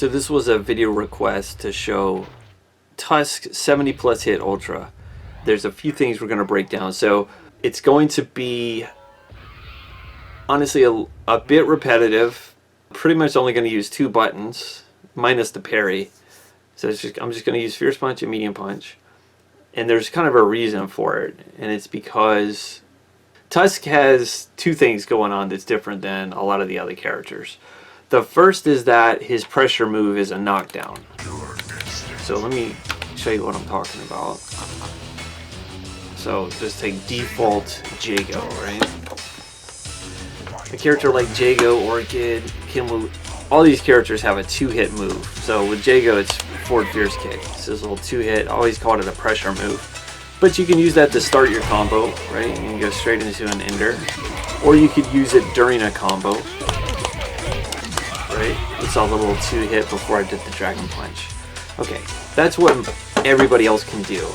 So this was a video request to show Tusk 70 plus hit Ultra. There's a few things we're going to break down. So it's going to be honestly a bit repetitive. Pretty much only going to use 2 buttons minus the parry. So I'm just going to use Fierce Punch and Medium Punch. And there's kind of a reason for it. And it's because Tusk has 2 things going on that's different than a lot of the other characters. The first is that his pressure move is a knockdown. So let me show you what I'm talking about. So just take default Jago, right? A character like Jago, Orchid, Kimlu, all these characters have a 2-hit move. So with Jago, it's forward fierce kick. It's this little 2-hit. I always called it a pressure move. But you can use that to start your combo, right? You can go straight into an ender. Or you could use it during a combo. Right? You saw the little 2-hit before I did the Dragon Punch. Okay, that's what everybody else can do.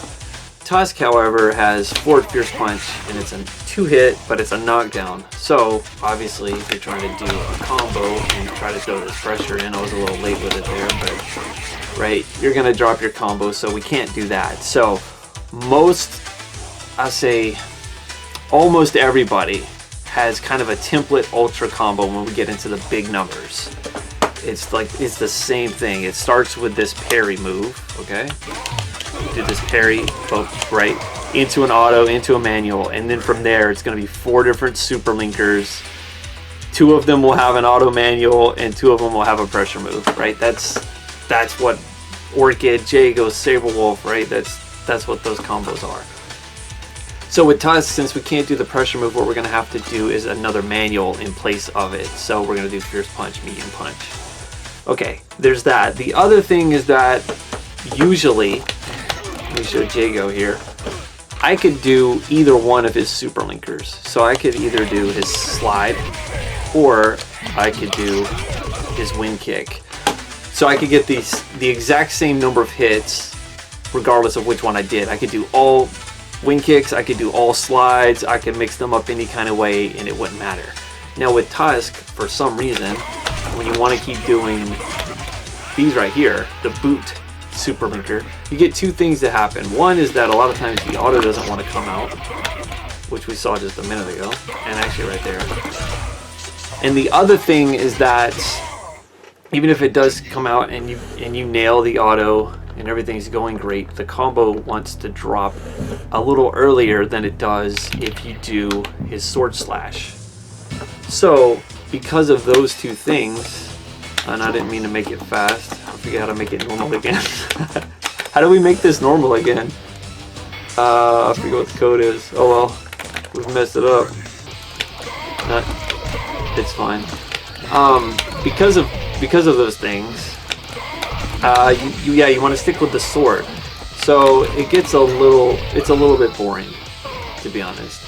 Tusk, however, has forward Fierce Punch, and it's a 2-hit, but it's a knockdown. So, obviously, if you're trying to do a combo and try to throw this pressure in, I was a little late with it there, but, right, you're going to drop your combo, so we can't do that. So, I say, almost everybody has kind of a template Ultra combo when we get into the big numbers. It's the same thing. It starts with this parry move, okay? You do this parry, right, into an auto, into a manual, and then from there it's going to be 4 different super linkers. 2 of them will have an auto manual, and 2 of them will have a pressure move, right? That's what Orchid, Jago, Saberwolf, right? That's what those combos are. So with Tusk, since we can't do the pressure move, what we're going to have to do is another manual in place of it. So we're going to do Fierce Punch, Medium Punch. Okay, there's that. The other thing is that usually, let me show Jago here, I could do either one of his super linkers. So I could either do his slide or I could do his wind kick. So I could get the exact same number of hits regardless of which one I did. I could do all wind kicks, I could do all slides, I could mix them up any kind of way and it wouldn't matter. Now with Tusk, for some reason, when you want to keep doing these right here, the boot super linker, you get 2 things that happen. One is that a lot of times the auto doesn't want to come out, which we saw just a minute ago, and actually right there. And the other thing is that even if it does come out and you nail the auto and everything's going great, the combo wants to drop a little earlier than it does if you do his sword slash. So because of those 2 things, and I didn't mean to make it fast, I forget how to make it normal again. How do we make this normal again? I forget what the code is. Oh well, we've messed it up. It's fine. Because of those things, you want to stick with the sword. So it gets a little bit boring, to be honest.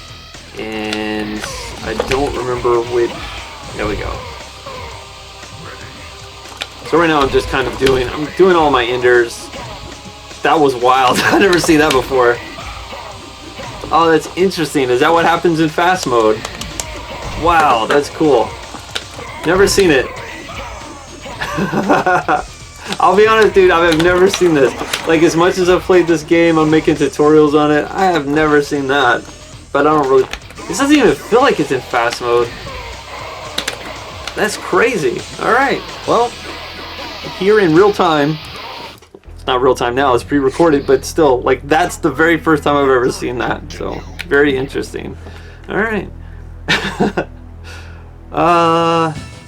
And I don't remember which. There we go. So right now I'm just kind of doing all my enders. That was wild. I've never seen that before. Oh, that's interesting. Is that what happens in fast mode? Wow, that's cool. Never seen it. I'll be honest, dude, I've never seen this. Like, as much as I've played this game, I'm making tutorials on it, I have never seen that. But I don't really... This doesn't even feel like it's in fast mode. That's crazy. Alright, well, here in real time... It's not real time now, it's pre-recorded, but still, like, that's the very first time I've ever seen that. So, very interesting. Alright.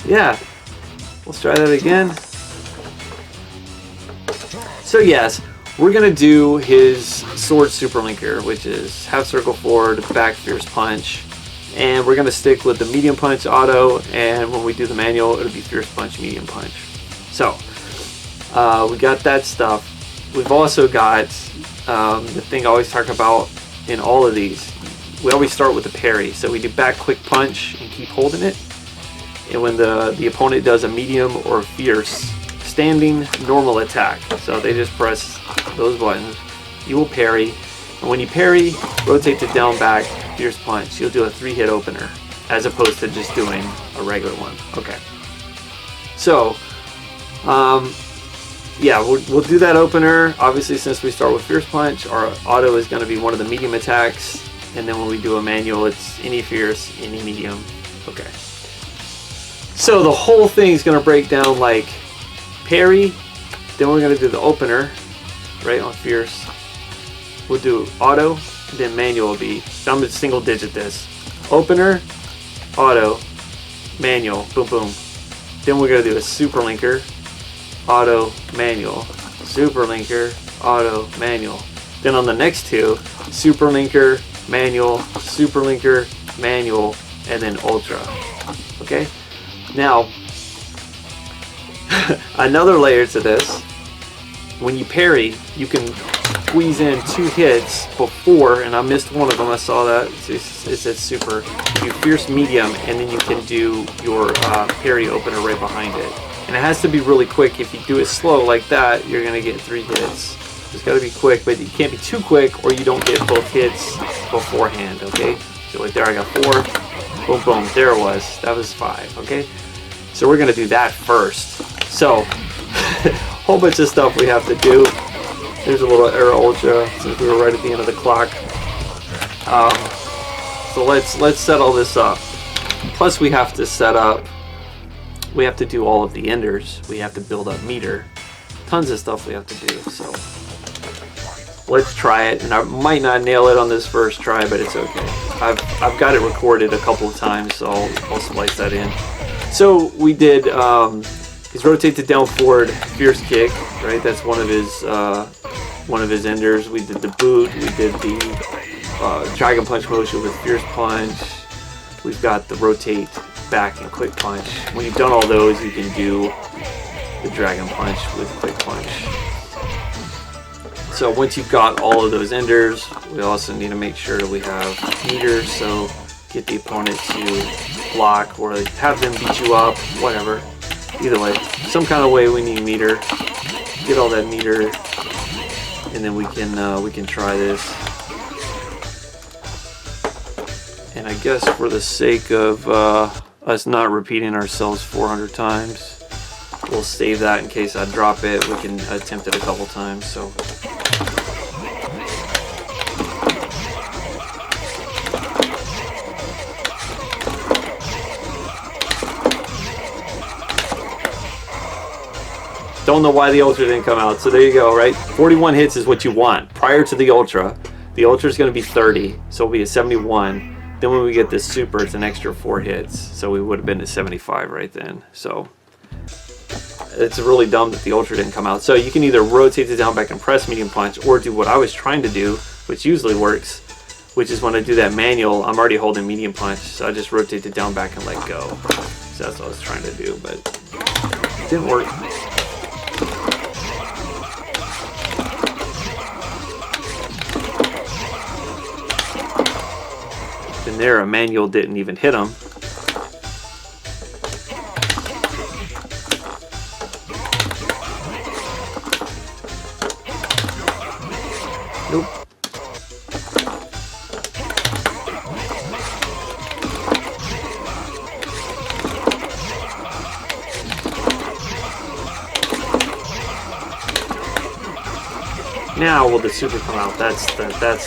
Yeah. Let's try that again. So yes, we're going to do his sword super linker, which is half circle forward, back fierce punch, and we're going to stick with the medium punch auto, and when we do the manual, it'll be fierce punch, medium punch. So, we got that stuff. We've also got the thing I always talk about in all of these. We always start with the parry, so we do back quick punch and keep holding it, and when the opponent does a medium or fierce standing normal attack, so they just press those buttons, you will parry, and when you parry, rotate to down back fierce punch. You'll do a 3-hit opener as opposed to just doing a regular one. Okay, so Yeah, we'll do that opener. Obviously, since we start with Fierce Punch, our auto is going to be one of the medium attacks. And then when we do a manual, it's any Fierce, any medium. Okay. So the whole thing is going to break down like parry. Then we're going to do the opener, right, on Fierce. We'll do auto, then manual will be, I'm going to single digit this. Opener, auto, manual, boom, boom. Then we're going to do a super linker, auto, manual, super linker, auto, manual. Then on the next two, super linker, manual, super linker, manual, and then ultra. Okay? Now, another layer to this, when you parry, you can squeeze in 2 hits before, and I missed one of them, I saw that, it said super. You Fierce medium, and then you can do your parry opener right behind it. And it has to be really quick. If you do it slow like that, you're going to get 3 hits. It's got to be quick, but you can't be too quick or you don't get both hits beforehand, okay? So right there I got 4, boom, boom, there it was. That was 5, okay? So we're going to do that first. So, whole bunch of stuff we have to do. There's a little Era Ultra since we were right at the end of the clock. So let's set all this up. Plus we have to set up, we have to do all of the enders. We have to build up meter. Tons of stuff we have to do, so let's try it. And I might not nail it on this first try, but it's okay. I've got it recorded a couple of times, so I'll splice that in. So we did his rotate to down forward Fierce kick, right? That's one of his enders. We did the boot. We did the Dragon Punch motion with Fierce Punch. We've got the rotate back and quick punch. When you've done all those, you can do the Dragon Punch with quick punch. So once you've got all of those enders, we also need to make sure that we have meters, so get the opponent to block or have them beat you up, whatever. Either way, some kind of way we need meter. Get all that meter, and then we can try this. And I guess for the sake of us not repeating ourselves 400 times, we'll save that in case I drop it. We can attempt it a couple times. So. Don't know why the Ultra didn't come out. So there you go, right? 41 hits is what you want. Prior to the Ultra is going to be 30, so it'll be a 71. Then when we get this Super, it's an extra 4 hits. So we would have been at 75 right then. So it's really dumb that the Ultra didn't come out. So you can either rotate the down, back, and press medium punch, or do what I was trying to do, which usually works, which is when I do that manual, I'm already holding medium punch. So I just rotate the down, back, and let go. So that's what I was trying to do, but it didn't work. And there, a manual didn't even hit him. Nope. Now will the Super come out? That's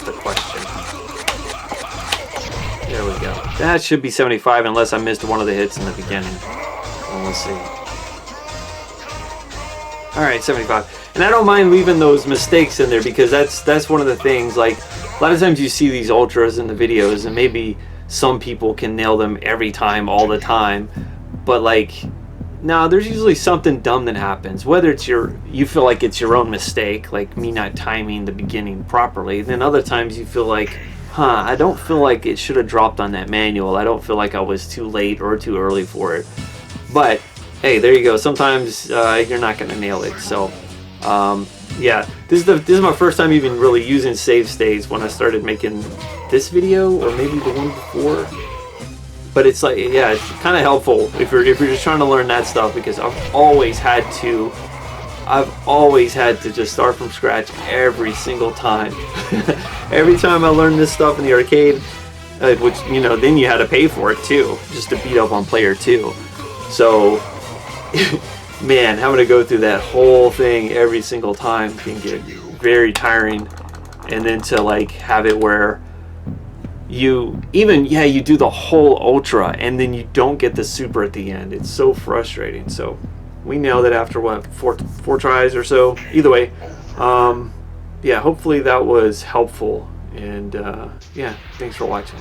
the question. There we go. That should be 75 unless I missed one of the hits in the beginning. Well, let's see. Alright, 75. And I don't mind leaving those mistakes in there because that's one of the things. Like, a lot of times you see these Ultras in the videos and maybe some people can nail them every time, all the time. But like, no, there's usually something dumb that happens. Whether it's you feel like it's your own mistake, like me not timing the beginning properly. Then other times you feel like, I don't feel like it should have dropped on that manual. I don't feel like I was too late or too early for it. But hey, there you go. Sometimes you're not going to nail it. So yeah, this is my first time even really using save states when I started making this video, or maybe the one before. But it's like, yeah, it's kind of helpful if you're just trying to learn that stuff, because I've always had to just start from scratch every single time. Every time I learned this stuff in the arcade, which, you know, then you had to pay for it too, just to beat up on player 2. So man, having to go through that whole thing every single time can get very tiring. And then to like have it where you you do the whole ultra and then you don't get the super at the end. It's so frustrating. So we nailed it after what, four tries or so. Either way, yeah, hopefully that was helpful. And yeah, thanks for watching.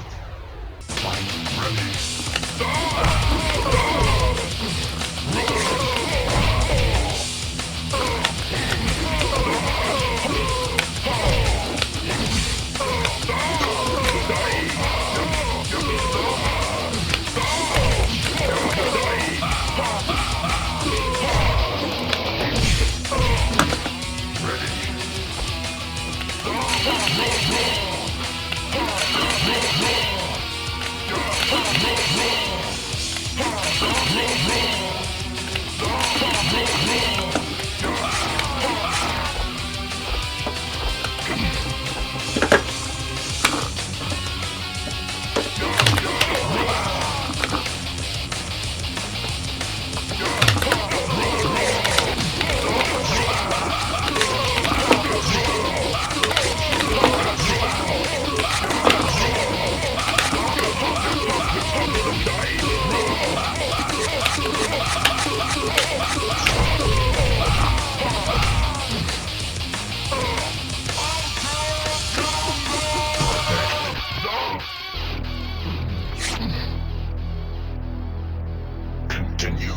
Continue.